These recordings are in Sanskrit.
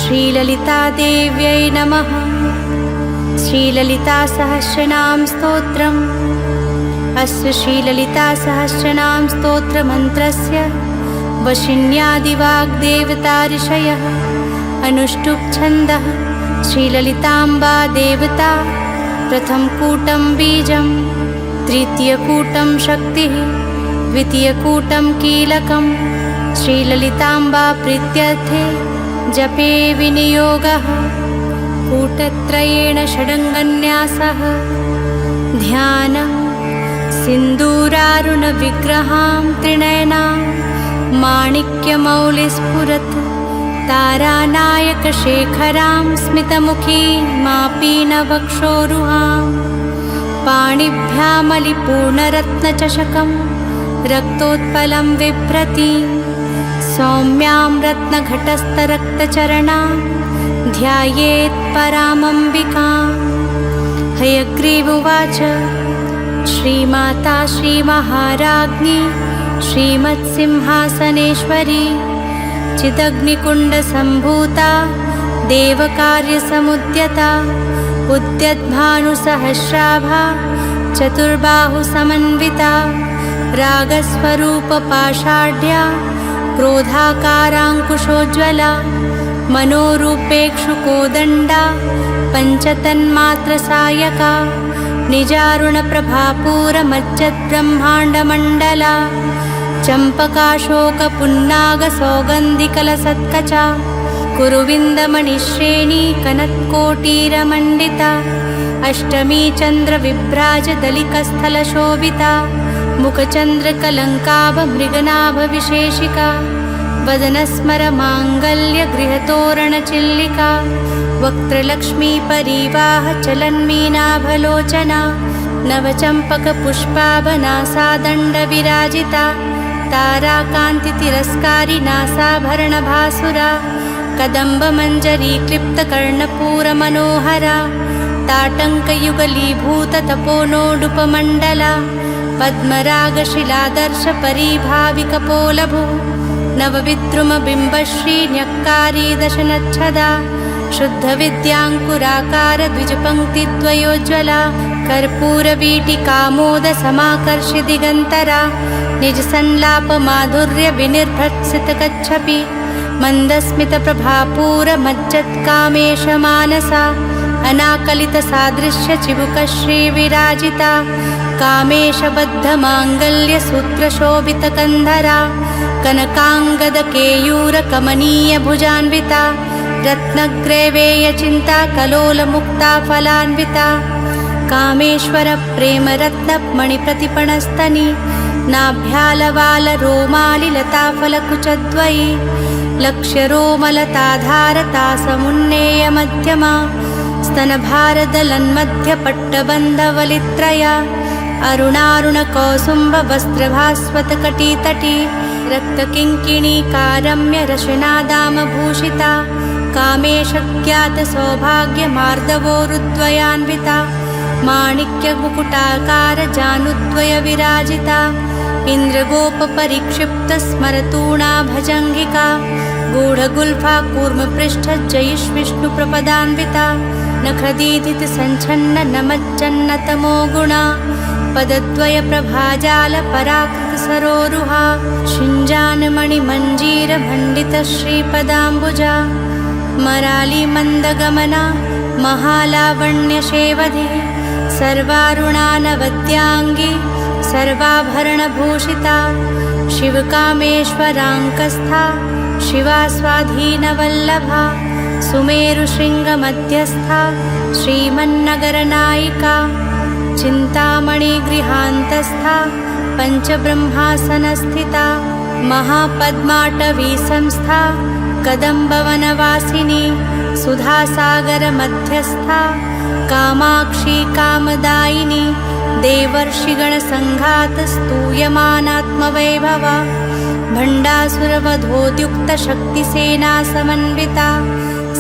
श्रीललितादेव्यै नमः। श्रीललितासहस्रनाम स्तोत्रम्। अस्य श्रीललितासहस्रनाम स्तोत्रमन्त्रस्य वशिन्यादिवाग्देवता ऋषयः अनुष्टुप् छन्दः। श्रीललिताम्बा देवता प्रथमकूटं बीजं, तृतीयकूटं शक्तिः, द्वितीयकूटं कीलकं। श्रीललिताम्बा प्रीत्यर्थे जपे विनियोगः। कूटत्रयेण षडङ्गन्यासः। ध्यानं सिन्दूरारुणविग्रहां त्रिनयनां माणिक्यमौलिस्फुरत् तारानायकशेखरां स्मितमुखीमापीनवक्षोरुहां। पाणिभ्यामलिपूर्णरत्नचषकं रक्तोत्पलं बिभ्रतीं सौम्यां रत्नघटस्थरक्तचरणां ध्यायेत् परामम्बिकां। हयग्रीवोवाच श्रीमाता श्रीमहाराज्ञी श्रीमत्सिंहासनेश्वरी चिदग्निकुण्डसम्भूता देवकार्यसमुद्यता उद्यद्भानुसहस्राभा चतुर्बाहुसमन्विता रागस्वरूपपाषाढ्या क्रोधाकाराङ्कुशोज्ज्वला मनोरूपेक्षुकोदण्डा पञ्चतन्मात्रसायका निजारुणप्रभापूरमज्जद्ब्रह्माण्डमण्डला चम्पकाशोकपुन्नागसौगन्धिकलसत्कचा कुरुविन्दमणिश्रेणी कनत्कोटीरमण्डिता अष्टमी चन्द्रविभ्राजदलिकस्थलशोभिता मुखचन्द्रकलङ्काभमृगनाभविशेषिका वदनस्मरमाङ्गल्यगृहतोरणचिल्लिका वक्त्रलक्ष्मीपरीवाहचलन्मीनाभलोचना नवचम्पकपुष्पाभनासादण्डविराजिता ताराकान्तितिरस्कारी नासाभरणभासुरा कदम्बमञ्जरीक्लिप्तकर्णपूरमनोहरा ताटङ्कयुगलीभूततपोनोडुपमण्डला पद्मरागशिलादर्शपरीभाविकपोलभू नवविद्रुमबिम्बश्रीन्यक्कारी दशनच्छदा शुद्धविद्याङ्कुराकारद्विजपङ्क्तिद्वयोज्ज्वला कर्पूरवीटिकामोदसमाकर्षि दिगन्तरा निजसंलापमाधुर्यविनिर्भत्सितकच्छपि मन्दस्मितप्रभापूरमज्जत्कामेशमानसा अनाकलितसादृश्यचिबुकश्रीविराजिता कामेशबद्धमाङ्गल्यसूत्रशोभितकन्धरा कनकाङ्गदकेयूरकमनीयभुजान्विता रत्नग्रैवेयचिन्ता कलोलमुक्ता फलान्विता कामेश्वरप्रेमरत्नमणिप्रतिपणस्तनी नाभ्यालवालरोमालिलताफलकुचद्वयी लक्ष्यरोमलताधारता समुन्नेयमध्यमा स्तनभारदलन्मध्यपट्टबन्धवलित्रया अरुणारुणकौसुम्बवस्त्रभास्वतकटीतटी रक्तकिङ्किणीकारम्यरशनादामभूषिता कामेशज्ञातसौभाग्यमार्दवोरुद्वयान्विता माणिक्यमुकुटाकारजानुद्वयविराजिता इन्द्रगोपपरिक्षिप्तस्मरतूणा भजङ्गिका गूढगुल्फा कूर्मपृष्ठजयिष्विष्णुप्रपदान्विता नखदीधितसञ्छन्ननमज्जन्नतमो गुणा पदद्वयप्रभाजालपराकृतसरोरुहा शिञ्जानमणिमञ्जीरमण्डितश्रीपदाम्बुजा मरालीमन्दगमना महालावण्यशेवधिः सर्वारुणानवद्याङ्गी सर्वाभरणभूषिता शिवकामेश्वराङ्कस्था शिवा स्वाधीनवल्लभा सुमेरुशृङ्गमध्यस्था श्रीमन्नगरनायिका चिन्तामणिगृहान्तस्था पञ्चब्रह्मासनस्थिता महापद्माटवीसंस्था कदम्बवनवासिनी सुधासागरमध्यस्था कामाक्षी कामदायिनी देवर्षिगणसङ्घातस्तूयमानात्मवैभवा भण्डासुरवधोद्युक्तशक्तिसेनासमन्विता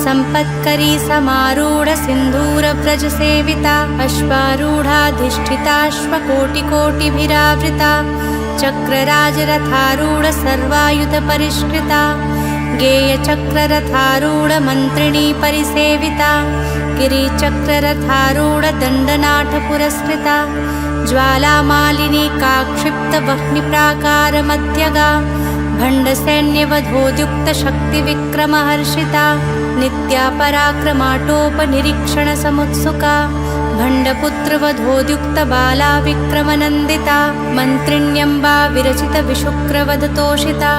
सम्पत्करी समारूढसिन्धूरव्रजसेविता अश्वारूढाधिष्ठिताश्वकोटिकोटिभिरावृता चक्रराजरथारूढ सर्वायुधपरिष्कृता गेयचक्ररथारूढमन्त्रिणी परिसेविता गिरिचक्ररथारूढदण्डनाथपुरस्कृता ज्वालामालिनी काक्षिप्तवह्निप्राकारमध्यगा भण्डसैन्यवधोद्युक्तशक्तिविक्रमहर्षिता नित्या पराक्रमाटोपनिरीक्षणसमुत्सुका भण्डपुत्रवधोद्युक्तबाला विक्रमनन्दिता मन्त्रिण्यम्बा विरचितविशुक्रवधतोषिता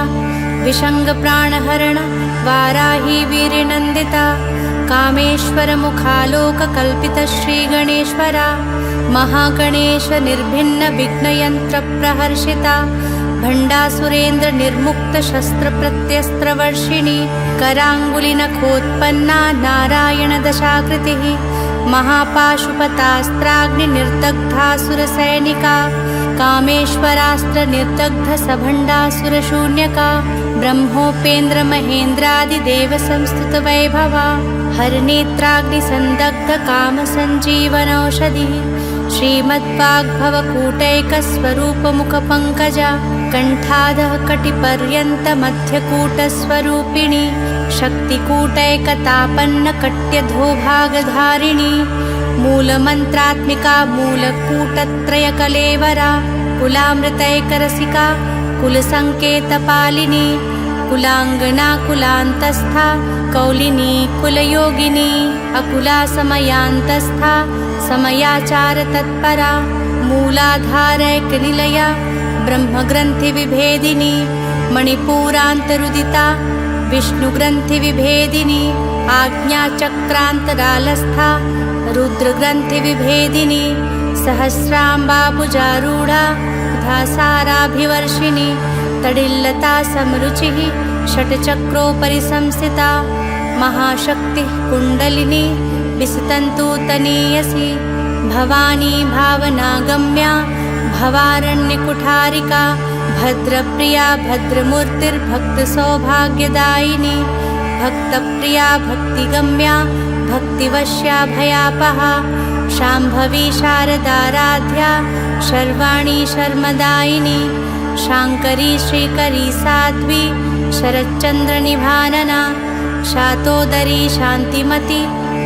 विषङ्गप्राणहरण वाराही वीर्यनन्दिता कामेश्वरमुखालोककल्पितश्रीगणेश्वरा महागणेश निर्भिन्नविघ्नयन्त्रप्रहर्षिता भण्डासुरेन्द्रनिर्मुक्तशस्त्रप्रत्यस्त्रवर्षिणी कराङ्गुलिनखोत्पन्ना नारायणदशाकृतिः महापाशुपतास्त्राग्निर्दग्धासुरसैनिका कामेश्वरास्त्रनिर्दग्धसभण्डासुरशून्यका ब्रह्मोपेन्द्रमहेन्द्रादिदेवसंस्तुतवैभवा हरनेत्राग्निसन्दग्धकामसञ्जीवनौषधिः श्रीमद्वाग्भवकूटैकस्वरूपमुखपङ्कजा कण्ठाधः कटिपर्यन्तमध्यकूटस्वरूपिणी शक्तिकूटैकतापन्नकट्यधोभागधारिणी मूलमन्त्रात्मिका मूलकूटत्रयकलेवरा कुलामृतैकरसिका कुलसङ्केतपालिनी कुलाङ्गना कुलान्तस्था कौलिनी कुलयोगिनी अकुला समयान्तस्था समयाचारतत्परा मूलाधारैकनिलया ब्रह्मग्रन्थिविभेदिनी मणिपूरान्तरुदिता विष्णुग्रन्थिविभेदिनी आज्ञाचक्रान्तरालस्था रुद्रग्रन्थिविभेदिनी सहस्राम्बाभुजारूढा धासाराभिवर्षिणी तडिल्लता समरुचिः षट्चक्रोपरि संस्थिता महाशक्तिः कुण्डलिनी विसतन्तूतनीयसी भवानी भावनागम्या भवारण्यकुठारिका भद्रप्रिया भद्रमूर्तिर्भक्तसौभाग्यदायिनी भक्तप्रिया भक्तिगम्या भक्तिवश्या भयापहा शाम्भवी शारदाराध्या शर्वाणी शर्मदायिनी शाङ्करी श्रीकरी साध्वी शरच्चन्द्रनिभानना शातोदरी शान्तिमती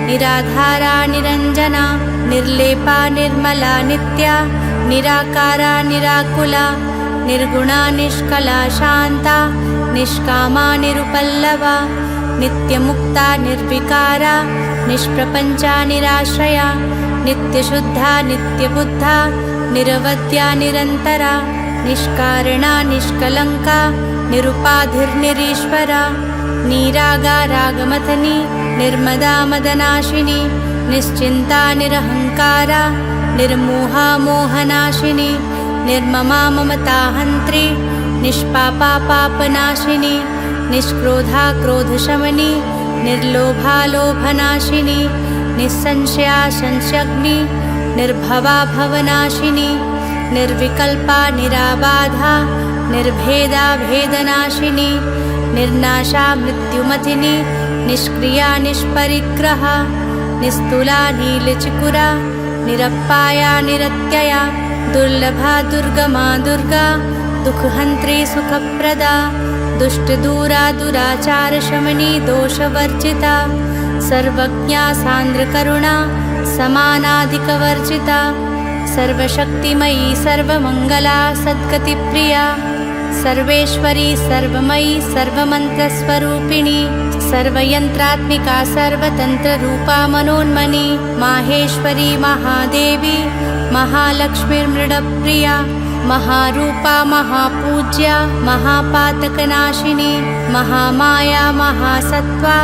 निराधारा निरञ्जना निर्लेपा निर्मला नित्या निराकारा निराकुला निर्गुणा निष्कला शान्ता निष्कामा निरुपल्लवा नित्यमुक्ता निर्विकारा निष्प्रपञ्चा निराश्रया नित्यशुद्धा नित्यबुद्धा निरवद्या निरन्तरा निष्कारणा निष्कलङ्का निरुपाधिर्निरीश्वरा निरागा रागमथनी निर्मदा मदनाशिनी निश्चिन्ता निरहङ्कारा निर्मोहा मोहनाशिनी निर्ममा ममताहन्त्री निष्पापा पापनाशिनी निष्क्रोधा क्रोधशमनी निर्लोभा लोभनाशिनी निस्संशया संशयग्नि निर्भवा भवनाशिनी निर्विकल्पा निराबाधा निर्भेदा भेदनाशिनी निर्नाशा मृत्युमथिनी निष्क्रिया निष्परिग्रहा निस्तुला नीलचिकुरा निरप्पाया निरत्यया दुर्लभा दुर्गमा दुर्गा दुःखहन्त्री सुखप्रदा दुष्टदूरा दुराचारशमनी दोषवर्जिता सर्वज्ञा सान्द्रकरुणा समानाधिकवर्जिता सर्वशक्तिमयी सर्वमङ्गला सद्गतिप्रिया सर्वेश्वरी सर्वमयी सर्वमन्त्रस्वरूपिणी सर्वयन्त्रात्मिका सर्वतन्त्ररूपा मनोन्मनी माहेश्वरी महादेवी महालक्ष्मीर्मृडप्रिया महारूपा महापूज्या महापातकनाशिनी महामाया महासत्त्वा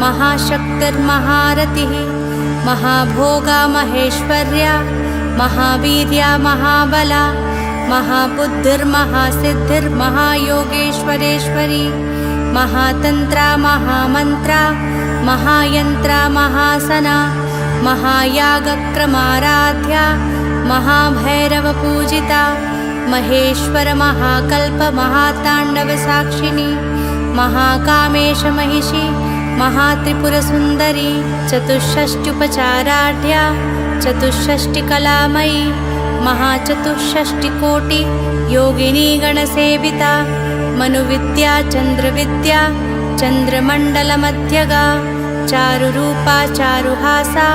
महाशक्तिर्महारतिः महाभोगा महेश्वर्या महावीर्या महाबला महाबुद्धिर्महासिद्धिर्महायोगेश्वरेश्वरी महातन्त्रा महामन्त्रा महायन्त्रा महासना महायागक्रमाराध्या महाभैरवपूजिता महेश्वर महाकल्प महाताण्डवसाक्षिणी महाकामेशमहिषी महात्रिपुरसुन्दरी चतुष्षष्ट्युपचाराढ्या चतुष्षष्टिकलामयी महाचतुष्षष्टिकोटि योगिनी गणसेविता मनुविद्या चन्द्रविद्या चन्द्रमण्डलमध्यगा चारुरूपा चारुहासा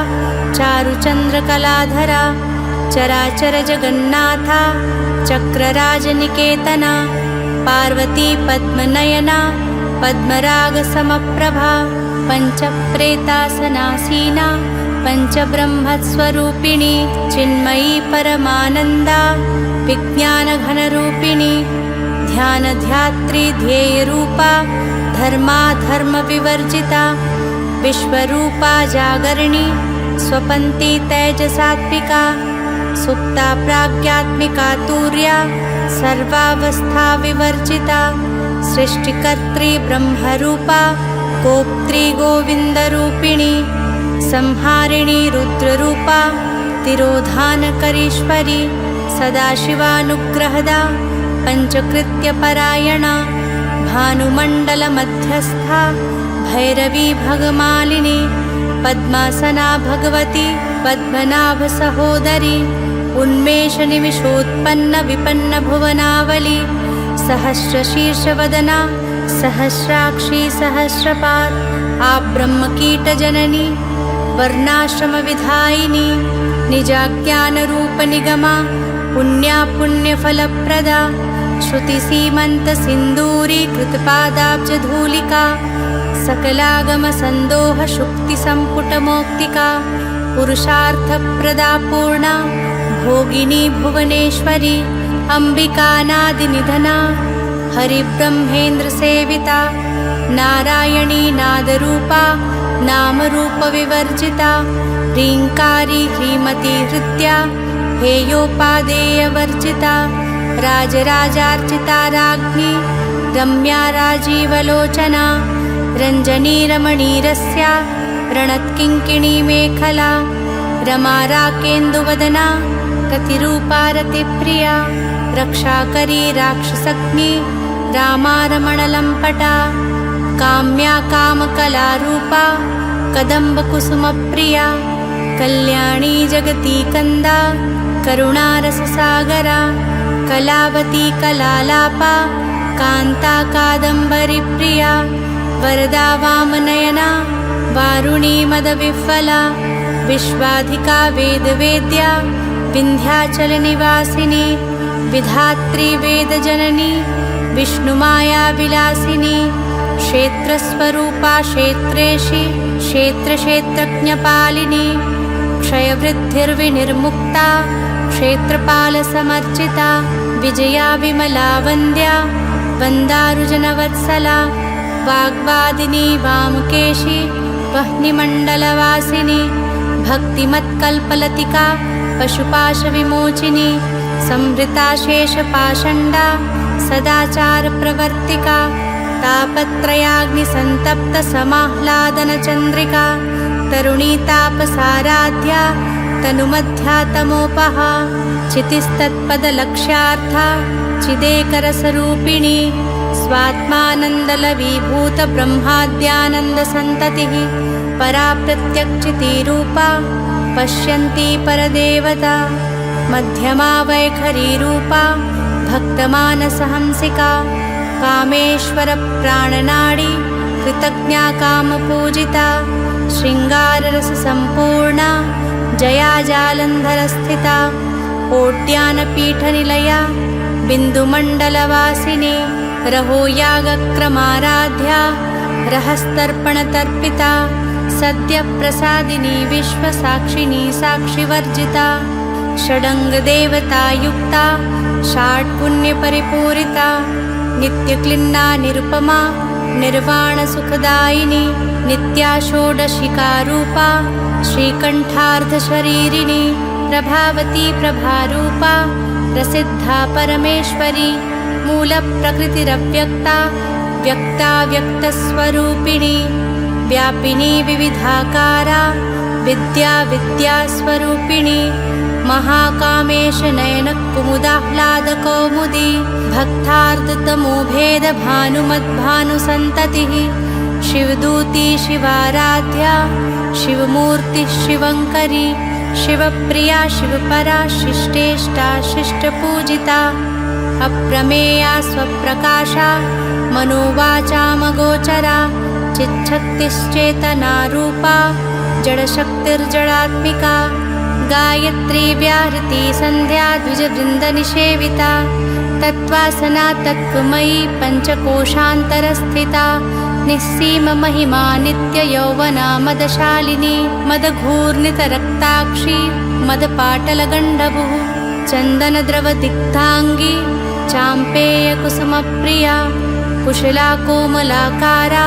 चारुचन्द्रकलाधरा चराचरजगन्नाथा चक्रराजनिकेतना पार्वती पद्मनयना पद्मरागसमप्रभा पञ्चप्रेतासनासीना पञ्चब्रह्मस्वरूपिणी चिन्मयी परमानन्दा विज्ञानघनरूपिणी ध्यानध्यात्री ध्येयरूपा धर्माधर्मविवर्जिता विश्वरूपा जागरिणी स्वपन्ती तेजसात्मिका सुप्ता प्राज्ञात्मिका तूर्या सर्वावस्था विवर्जिता सृष्टिकर्त्री ब्रह्मरूपा गोप्त्री गोविन्दरूपिणी संहारिणी रुद्ररूपा तिरोधानकरीश्वरी सदाशिवानुग्रहदा पञ्चकृत्यपरायणा भानुमण्डलमध्यस्था भैरवी भगमालिनी पद्मासना भगवती पद्मनाभसहोदरी उन्मेषनिमिषोत्पन्नविपन्नभुवनावली सहस्रशीर्षवदना सहस्राक्षी सहस्रपात् आब्रह्मकीटजननी वर्णाश्रमविधायिनी निजाज्ञानरूपनिगमा पुण्या पुण्यफलप्रदा श्रुतिसीमन्तसिन्दूरीकृतपादाब्जधूलिका सकलागमसन्दोहशुक्तिसम्पुटमौक्तिका पुरुषार्थप्रदा पूर्णा भोगिनी भुवनेश्वरी अम्बिकानादिनिधना हरिब्रह्मेन्द्रसेविता नारायणी नादरूपा नामरूपविवर्जिता ह्रीङ्कारी ह्रीमती हृद्या हेयोपादेयवर्जिता राजराजार्चिता राज्ञी रम्या राजीवलोचना रञ्जनी रमणीरस्या रणत्किङ्किणी मेखला रमा राकेन्दुवदना रतिरूपा रतिप्रिया रक्षाकरी राक्षसग्नी रामा रमणलम्पटा काम्या कामकलारूपा कदम्बकुसुमप्रिया कल्याणी जगती कन्दा करुणारससागरा कलावती कलालापा कान्ता कादम्बरीप्रिया वरदा वामनयना वारुणी मदविह्वला विश्वाधिका वेदवेद्या विन्ध्याचलनिवासिनी विधात्री वेदजननी विष्णुमाया विलासिनी क्षेत्रस्वरूपा क्षेत्रेशी क्षेत्रक्षेत्रज्ञपालिनी क्षयवृद्धिर्विनिर्मुक्ता क्षेत्रपालसमर्चिता विजया विमला वन्द्या वन्दारुजनवत्सला वाग्वादिनी वामकेशी वह्निमण्डलवासिनी भक्तिमत्कल्पलतिका पशुपाशविमोचिनी संहृता शेषपाषण्डा सदाचारप्रवर्तिका तापत्रयाग्निसन्तप्तसमाह्लादनचन्द्रिका तरुणीतापसाराध्या तनुमध्या तमोपहा चितिस्तत्पदलक्ष्यार्था चिदेकरसरूपिणी स्वात्मानन्दलवीभूतब्रह्माद्यानन्दसन्ततिः परा प्रत्यक्षितीरूपा पश्यन्ती परदेवता मध्यमा वैखरीरूपा भक्तमानसहंसिका कामेश्वरप्राणनाडी कृतज्ञा कामपूजिता शृङ्गाररससम्पूर्णा जया जालन्धरस्थिता कोट्यानपीठनिलया बिन्दुमण्डलवासिनी रहो यागक्रमाराध्या रहस्तर्पणतर्पिता सद्यप्रसादिनी विश्वसाक्षिणी साक्षिवर्जिता षडङ्गदेवतायुक्ता षाट्पुण्यपरिपूरिता नित्यक्लिन्ना निरुपमा निर्वाणसुखदायिनी नित्या षोडशिकारूपा श्रीकण्ठार्धशरीरिणी प्रभावती प्रभारूपा प्रसिद्धा परमेश्वरी मूलप्रकृतिरव्यक्ता व्यक्ता व्यक्तस्वरूपिणी व्यापिनी विविधाकारा विद्या विद्यास्वरूपिणी महाकामेशनयनकुमुदाह्लादकौमुदी भक्तार्धतमोभेदभानुमद्भानुसन्ततिः शिवदूती शिवाराध्या शिवमूर्तिः शिवङ्करी शिवप्रिया शिवपरा शिष्टेष्टा शिष्टपूजिता अप्रमेया स्वप्रकाशा मनोवाचामगोचरा चिच्छक्तिश्चेतनारूपा जडशक्तिर्जडात्मिका गायत्री व्याहृति सन्ध्या द्विजवृन्दनिषेविता तत्त्वासना तत्त्वमयी पञ्चकोशान्तरस्थिता निस्सीममहिमा नित्ययौवना मदशालिनी मदघूर्णितरक्ताक्षी मदपाटलगण्डभुः चन्दनद्रवदिग्धाङ्गी चाम्पेयकुसुमप्रिया कुशला कोमलाकारा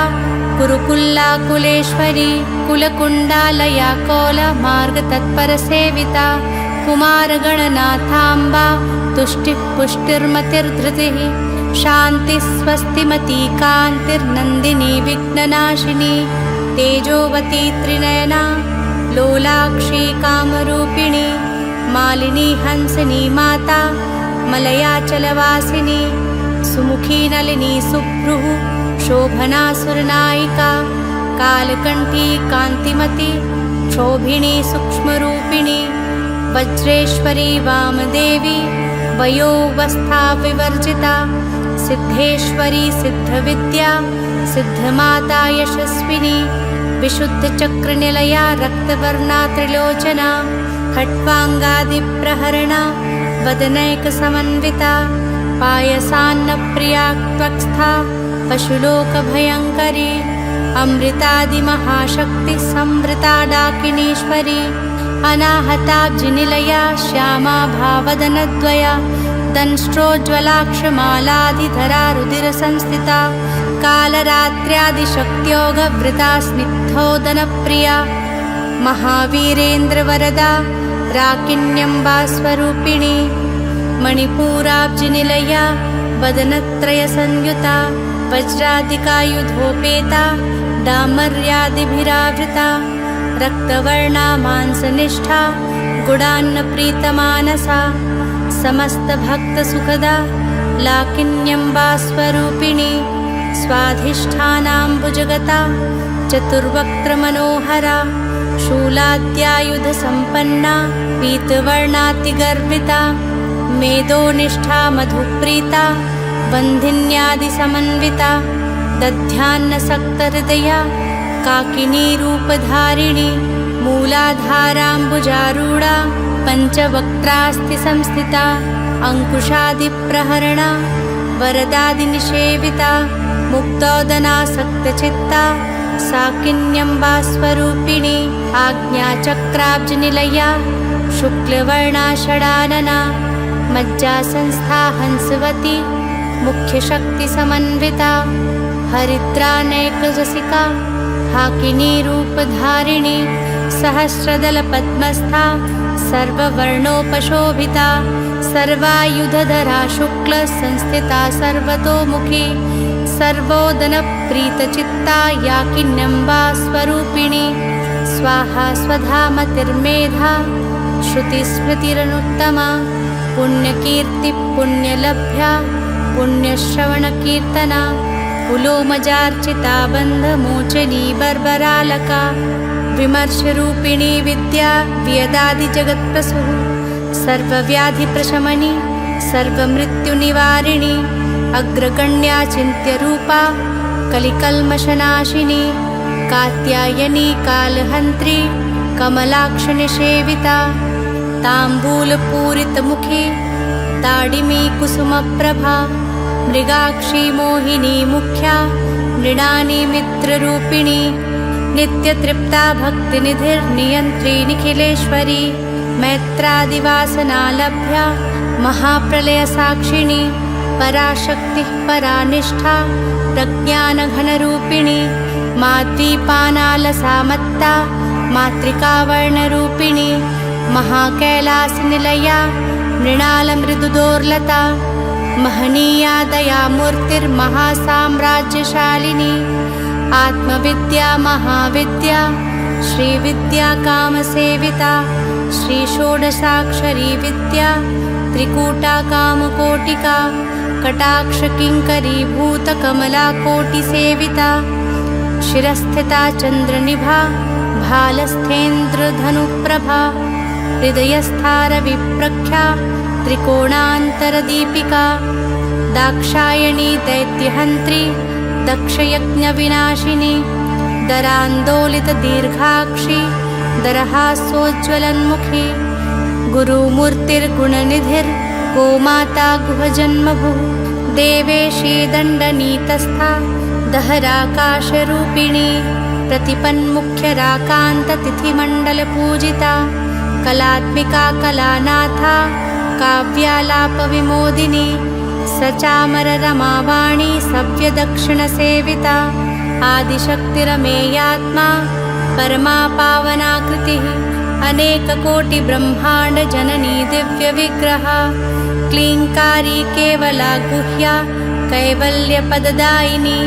कुरुकुल्लाकुलेश्वरी कुलकुण्डालया कौलमार्गतत्परसेविता कुमारगणनाथाम्बा तुष्टिः पुष्टिर्मतिर्धृतिः शान्तिस्वस्तिमती कान्तिर्नन्दिनी विघ्ननाशिनी तेजोवती त्रिनयना लोलाक्षी कामरूपिणी मालिनी हंसिनी माता मलयाचलवासिनी सुमुखी नलिनी सुभ्रुः शोभना सुरनायिका कालकण्ठी कान्तिमती क्षोभिणी सूक्ष्मरूपिणी वज्रेश्वरी वामदेवी वयोवस्था विवर्जिता सिद्धेश्वरी सिद्धविद्या सिद्धमाता यशस्विनी विशुद्धचक्रनिलया रक्तवर्णा त्रिलोचना खट्वाङ्गादिप्रहरणा वदनैकसमन्विता पायसान्नप्रिया त्वक्स्था पशुलोकभयङ्करी अमृतादिमहाशक्ति संवृता डाकिनीश्वरी अनाहताब्जिनिलया श्यामा भावदनद्वया दंष्ट्रोज्ज्वलाक्षमालाधिधरा रुधिरसंस्थिता कालरात्र्यादिशक्त्योगवृता स्निग्धोदनप्रिया महावीरेन्द्रवरदा राकिन्यम्बास्वरूपिणी मणिपूराब्जिनिलया वदनत्रयसंयुता वज्रादिकायुधोपेता डामर्यादिभिरावृता रक्तवर्णा मांसनिष्ठा गुडान्नप्रीतमानसा समस्तभक्तसुखदा लाकिन्यम्बास्वरूपिणी स्वाधिष्ठानाम्बुजगता चतुर्वक्त्रमनोहरा शूलाद्यायुधसम्पन्ना पीतवर्णातिगर्विता मेदोनिष्ठा मधुप्रीता बन्धिन्यादिसमन्विता दध्यान्नसक्तहृदया काकिनीरूपधारिणी मूलाधाराम्बुजारूढा पञ्चवक्त्रास्ति संस्थिता अङ्कुशादिप्रहरणा वरदादिनिषेविता मुक्तोदनासक्तचित्ता साकिन्यम्बास्वरूपिणी आज्ञाचक्राब्जनिलया शुक्लवर्णा षडानना मज्जासंस्था हंसवती मुख्यशक्तिसमन्विता हरिद्रानैकजसिका हाकिनीरूपधारिणी सहस्रदलपद्मस्था सर्ववर्णोपशोभिता सर्वायुधधरा शुक्लसंस्थिता सर्वतोमुखी सर्वोदनप्रीतचित्ता याकिन्यम्बा स्वरूपिणी स्वाहा स्वधामतिर्मेधा श्रुतिस्मृतिरनुत्तमा पुण्यकीर्तिपुण्यलभ्या पुण्यश्रवणकीर्तना पुलोमजार्चिता बन्धमोचनी बर्बरालका विमर्शरूपिणी विद्या व्यदादिजगत्प्रसूः सर्वव्याधिप्रशमनी सर्वमृत्युनिवारिणी अग्रगण्या चिन्त्यरूपा कलिकल्मषनाशिनी कात्यायनी कालहन्त्री कमलाक्षनिषेविता ताम्बूलपूरितमुखी ताडिमी कुसुमप्रभा मृगाक्षी मोहिनी मुख्या मृडानी मित्ररूपिणी नित्यतृप्ता भक्तिनिधिर्नियन्त्री निखिलेश्वरी मैत्रादिवासनालभ्या महाप्रलयसाक्षिणी पराशक्तिः परानिष्ठा प्रज्ञानघनरूपिणी माद्वीपानालसामत्ता मातृकावर्णरूपिणी महाकैलासनिलया मृणालमृदुदोर्लता महनीया दयामूर्तिर्महासाम्राज्यशालिनी आत्मविद्या महाविद्या श्रीविद्या कामसेविता श्रीषोडशाक्षरी विद्या त्रिकूटा कामकोटिका कटाक्षकिङ्करीभूतकमलाकोटिसेविता शिरस्थिता चन्द्रनिभा भालस्थेन्द्रधनुप्रभा हृदयस्था रविप्रख्या त्रिकोणान्तरदीपिका दाक्षायणी दैत्यहन्त्री दक्षयज्ञविनाशिनी दरान्दोलितदीर्घाक्षी दरहासोज्ज्वलन्मुखी गुरुमूर्तिर्गुणनिधिर्गोमाता गुहजन्मभुः देवेशी दण्डनीतस्था दहराकाशरूपिणी प्रतिपन्मुख्यराकान्ततिथिमण्डलपूजिता कलात्मिका कलानाथा काव्यालापविमोदिनी सचामररमावाणी सव्यदक्षिणसेविता आदिशक्तिरमेयात्मा परमा पावनाकृतिः अनेककोटिब्रह्माण्डजननी दिव्यविग्रहा क्लीङ्कारी केवला गुह्या कैवल्यपददायिनी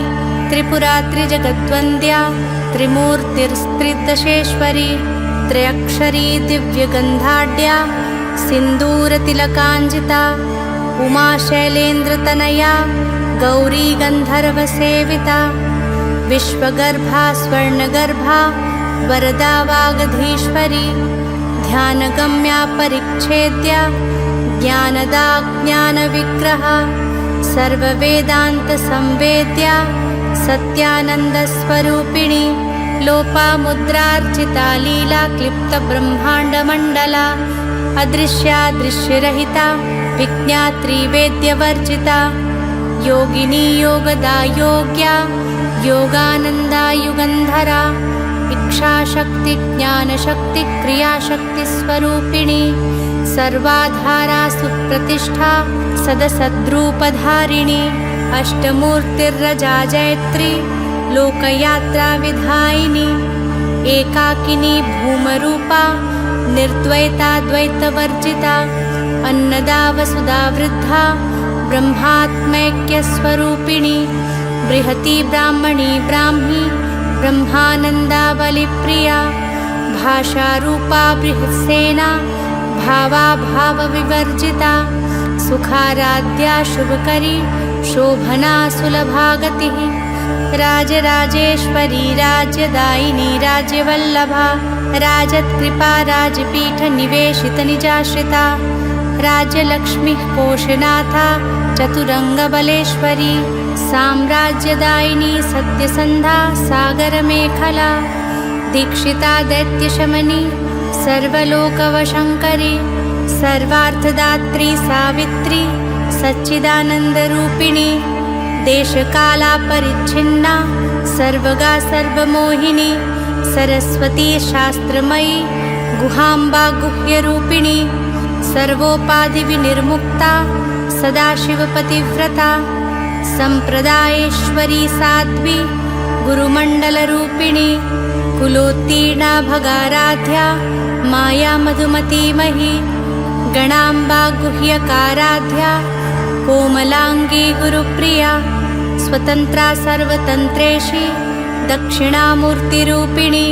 त्रिपुरा त्रिजगद्वन्द्या त्रिमूर्तिस्त्रिदशेश्वरी त्रयक्षरी दिव्यगन्धाढ्या सिन्दूरतिलकाञ्जिता उमाशैलेन्द्रतनया गौरी गन्धर्वसेविता विश्वगर्भा स्वर्णगर्भा वरदा वागधीश्वरी ध्यानगम्या परिच्छेद्या ज्ञानदा ज्ञानविग्रहा सर्ववेदान्तसंवेद्या सत्यानन्दस्वरूपिणी लोपामुद्रार्चिता लीला क्लिप्तब्रह्माण्डमण्डला अदृश्या दृश्यरहिता विज्ञात्री वेद्यवर्जिता योगिनी योगदा योग्या योगानन्दा युगन्धरा इच्छाशक्ति ज्ञानशक्ति क्रियाशक्तिस्वरूपिणी सर्वाधारा सुप्रतिष्ठा सदसद्रूपधारिणी अष्टमूर्तिर्रजा जयत्री लोकयात्राविधायिनी एकाकिनी भूमरूपा निर्द्वैता द्वैतवर्जिता अन्नदा वसुधा वृद्धा ब्रह्मात्मैक्यस्वरूपिणी बृहती ब्राह्मणी ब्राह्मी ब्रह्मानन्दावलिप्रिया भाषारूपा बृहत्सेना भावाभावविवर्जिता सुखाराध्या शुभकरी शोभना सुलभागतिः राजराजेश्वरी राज्यदायिनी राज्यवल्लभा राजत्कृपा राजपीठनिवेशितनिजाश्रिता राज्यलक्ष्मीः कोशनाथा चतुरङ्गबलेश्वरी साम्राज्यदायिनी सत्यसन्धा सागरमेखला दीक्षिता दैत्यशमनी सर्वलोकवशङ्करी सर्वार्थदात्री सावित्री सच्चिदानन्दरूपिणी देशकालापरिच्छिन्ना सर्वगा सर्वमोहिनी सरस्वती शास्त्रमयी गुहाम्बा गुह्यरूपिणी सर्वोपाधिविनिर्मुक्ता सदाशिवपतिव्रता सम्प्रदायेश्वरी साध्वी गुरुमण्डलरूपिणी कुलोत्तीर्णा भगाराध्या माया मधुमतीमही गणाम्बा गुह्यकाराध्या कोमलाङ्गी गुरुप्रिया स्वतन्त्रा सर्वतन्त्रेशी दक्षिणामूर्तिरूपिणी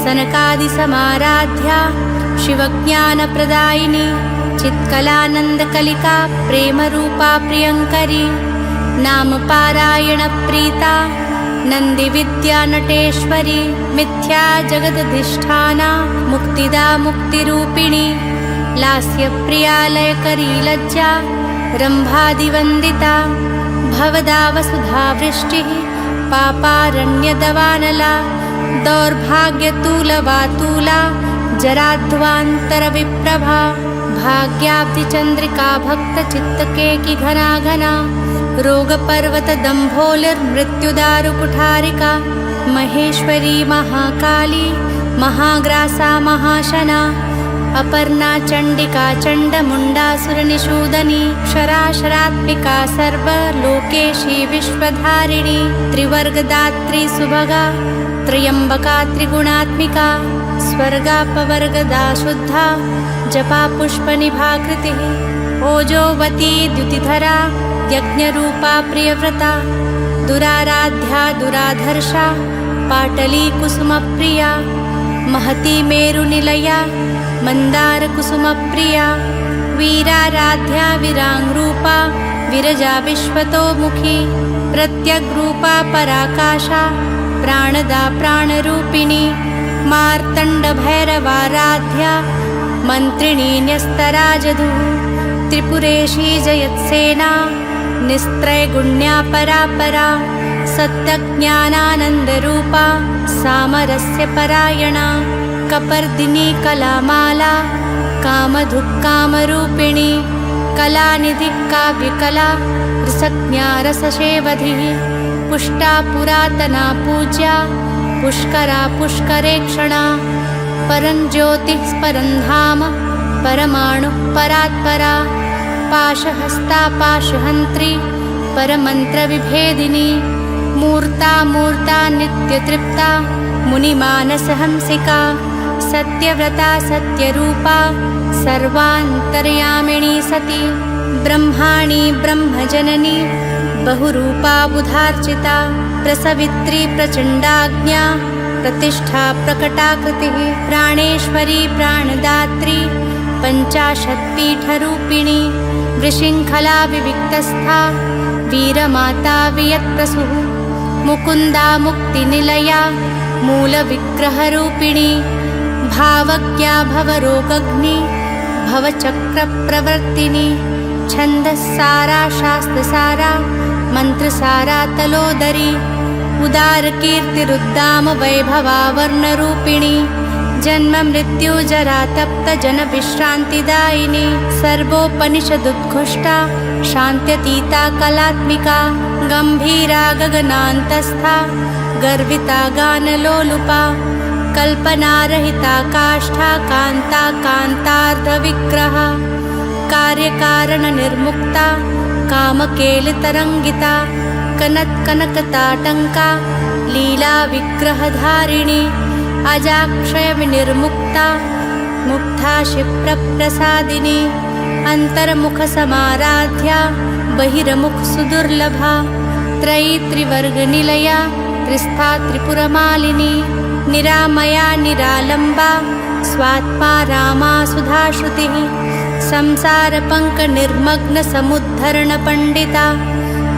सनकादिसमाराध्या शिवज्ञानप्रदायिनी चित्कलानन्दकलिका प्रेमरूपा प्रियङ्करी नामपारायणप्रीता नन्दिविद्या नटेश्वरी मिथ्या जगदधिष्ठाना मुक्तिदा मुक्तिरूपिणी लास्यप्रिया लयकरी लज्जा रम्भादिवन्दिता भवदा वसुधा वृष्टिः पापारण्यदवानला दौर्भाग्यतूलवातूला जराध्वान्तरविप्रभा भाग्याब्धिचन्द्रिका भक्तचित्तकेकी घना घना रोगपर्वतदम्भोलिर्मृत्युदारुकुठारिका महेश्वरी महाकाली महाग्रासा महाशना अपर्णा चण्डिका चण्डमुण्डासुरनिषूदनी शराशरात्मिका सर्वलोकेशी विश्वधारिणी त्रिवर्गदात्री सुभगा त्र्यम्बका त्रिगुणात्मिका स्वर्गापवर्गदा शुद्धा जपा पुष्पनिभाकृतिः ओजोवती द्युतिधरा यज्ञरूपा प्रियव्रता दुराराध्या दुराधर्षा पाटली कुसुमप्रिया महती मेरुनिलया मन्दारकुसुमप्रिया वीराराध्या विराङ्रूपा विरजा विश्वतोमुखी प्रत्यग्रूपा पराकाशा प्राणदा प्राणरूपिणी मार्तण्डभैरवाराध्या मन्त्रिणी न्यस्तराजधुः त्रिपुरेशी जयत्सेना निस्त्रैगुण्या परा सत्यज्ञानानन्दरूपा सामरस्य परायणा कपर्दिनी कलामाला कामधुक्कामरूपिणी कलानिधि काव्यकला रसज्ञा रससेवधिः पुष्टा पुरातना पूज्या पुष्करा पुष्करेक्षणा परं ज्योतिः परं धाम परमाणुः परात्परा पाशहस्ता पाशहन्त्री परमन्त्रविभेदिनी मूर्ता मूर्ता नित्यतृप्ता मुनिमानसहंसिका सत्यव्रता सत्यरूपा सर्वान्तर्यामिणी सती ब्रह्माणी ब्रह्मजननी बहुरूपा बुधार्चिता प्रसवित्री प्रचण्डाज्ञा प्रतिष्ठा प्रकटाकृतिः प्राणेश्वरी प्राणदात्री पञ्चाशत्पीठरूपिणी वृषिङ्खला विविक्तस्था वीरमाता वियत्प्रसूः मुकुन्दा मुक्तिनिलया मूलविग्रहरूपिणी भावज्ञा भवरोगग्नि भवचक्रप्रवर्तिनी छन्दस्सारा शास्त्रसारा मन्त्रसारा तलोदरी उदारकीर्तिरुद्दाम वैभवावर्णरूपिणी जन्म मृत्यु जरा तप्त जनविश्रान्तिदायिनी सर्वोपनिषदुद्घोष्टा शान्त्यतीता कलात्मिका गम्भीरा गगनान्तस्था गर्विता गानलोलुपा कल्पनारहिता काष्ठा कान्ता कान्तार्धविग्रहा कार्यकारणनिर्मुक्ता कामकेलितरङ्गिता कनत्कनकताटङ्का लीलाविग्रहधारिणी अजाक्षयविनिर्मुक्ता मुग्धा क्षिप्रप्रसादिनी अन्तर्मुखसमाराध्या बहिर्मुखसुदुर्लभा त्रयी त्रिवर्गनिलया त्रिस्था त्रिपुरमालिनी निरामया निरालम्बा स्वात्मा रामा सुधाश्रुतिः संसारपङ्कनिर्मग्नसमुद्धरणपण्डिता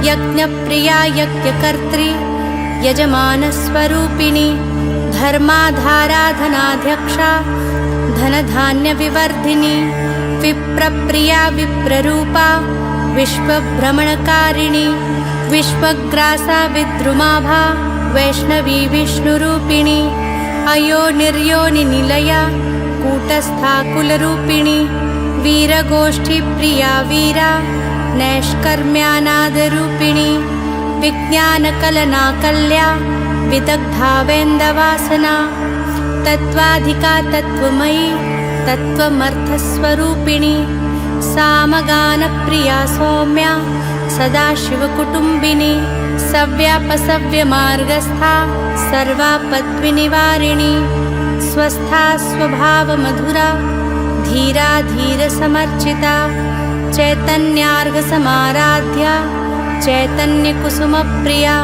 यज्ञप्रिया यज्ञकर्त्री यजमानस्वरूपिणी धर्माधाराधनाध्यक्षा धनधान्यविवर्धिनी विप्रप्रिया विप्ररूपा विश्वभ्रमणकारिणी विश्वग्रासा विद्रुमाभा वैष्णवी विष्णुरूपिणी अयोनिर्योनिनिलया कूटस्था कुलरूपिणी वीरगोष्ठीप्रिया वीरा नैष्कर्म्यानादरूपिणी विज्ञानकलनाकल्या विदग्धा वेन्दवासना तत्त्वाधिका तत्त्वमयी तत्त्वमर्थस्वरूपिणी सामगानप्रिया सौम्या सदाशिवकुटुम्बिनी सव्यापसव्यमार्गस्था सर्वापद्विनिवारिणी स्वस्था स्वभावमधुरा धीरा धीरसमर्चिता चैतन्यार्घसमाराध्या चैतन्यकुसुमप्रिया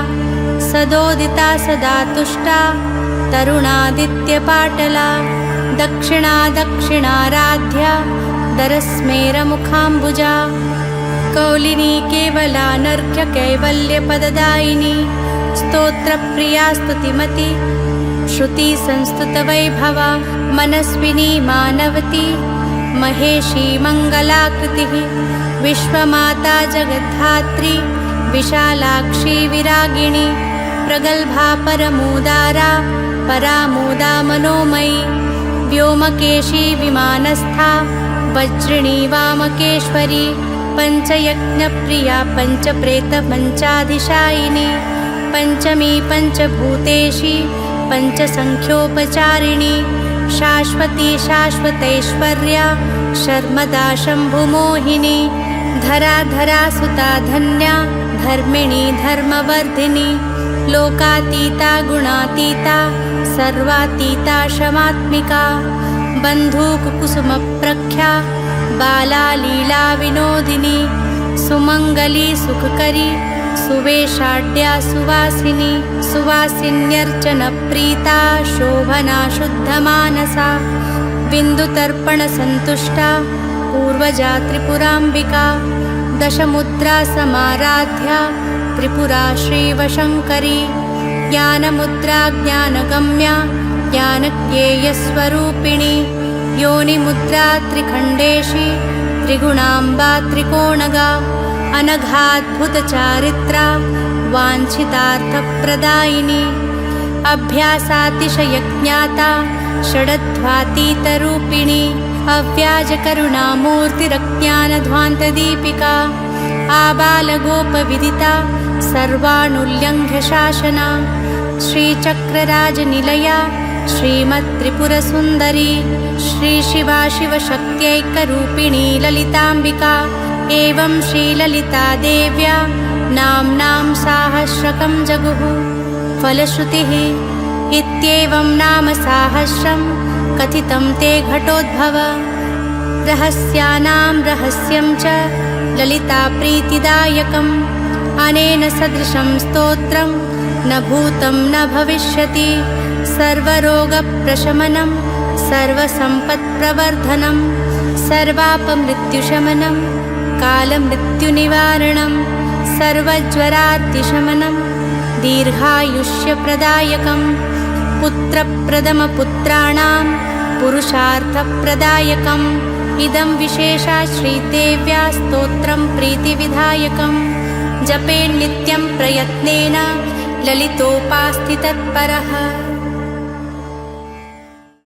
सदोदिता सदा तुष्टा तरुणादित्यपाटला दक्षिणा दक्षिणाराध्या दरस्मेरमुखाम्बुजा कौलिनी केवलानर्घ्य कैवल्यपददायिनी स्तोत्रप्रिया स्तुतिमती श्रुति संस्तुतवैभवा मनस्विनी मानवती महेशी मङ्गलाकृतिः विश्वमाता जगद्धात्री विशालाक्षी विरागिणी प्रगल्भा परमोदारा परामोदा मनोमयी व्योमकेशी विमानस्था वज्रिणी वामकेश्वरी पञ्चयज्ञप्रिया पञ्चप्रेतपञ्चाधिशायिनी पञ्चमी पञ्चभूतेशी पञ्चसङ्ख्योपचारिणी शाश्वती शाश्वतैश्वर्या शर्मदा शम्भुमोहिनी धरा धरा सुता धन्या धर्मिणी धर्मवर्धिनी लोकातीता गुणातीता सर्वातीता क्षमात्मिका बन्धूककुसुमप्रख्या बाला लीला विनोदिनी सुमङ्गली सुखकरी सुवेशाढ्या सुवासिनी सुवासिन्यर्चनप्रीता शोभना शुद्धमानसा बिन्दुतर्पणसन्तुष्टा पूर्वजा त्रिपुराम्बिका दशमुद्रा समाराध्या त्रिपुरा श्रीवशङ्करी ज्ञानमुद्रा ज्ञानगम्या ज्ञानज्ञेयस्वरूपिणी योनिमुद्रा त्रिखण्डेशी त्रिगुणाम्बा त्रिकोणगा अनघाद्भुतचारित्रा वाञ्छितार्थप्रदायिनी अभ्यासातिशयज्ञाता षडध्वातीतरूपिणी अव्याजकरुणामूर्तिरज्ञानध्वान्तदीपिका आबालगोपविदिता सर्वाणुल्लङ्घ्य शासना श्रीचक्रराजनिलया श्रीमत्त्रिपुरसुन्दरी श्रीशिवा शिवशक्त्यैकरूपिणी ललिताम्बिका एवं श्रीललितादेव्या नाम्नां साहस्रकं जगुः फलश्रुतिः इत्येवं नाम साहस्रं कथितं ते घटोद्भव रहस्यानां रहस्यं च ललिताप्रीतिदायकम् अनेन सदृशं स्तोत्रं न भूतं न भविष्यति सर्वरोगप्रशमनं सर्वसम्पत्प्रवर्धनं सर्वापमृत्युशमनं कालमृत्युनिवारणं सर्वज्वरार्तिशमनं दीर्घायुष्यप्रदायकं पुत्रप्रथमपुत्राणां पुरुषार्थप्रदायकम् इदं विशेषा श्रीदेव्या स्तोत्रं प्रीतिविधायकं जपेन्नित्यं प्रयत्नेन ललितोपास्थितत्परः।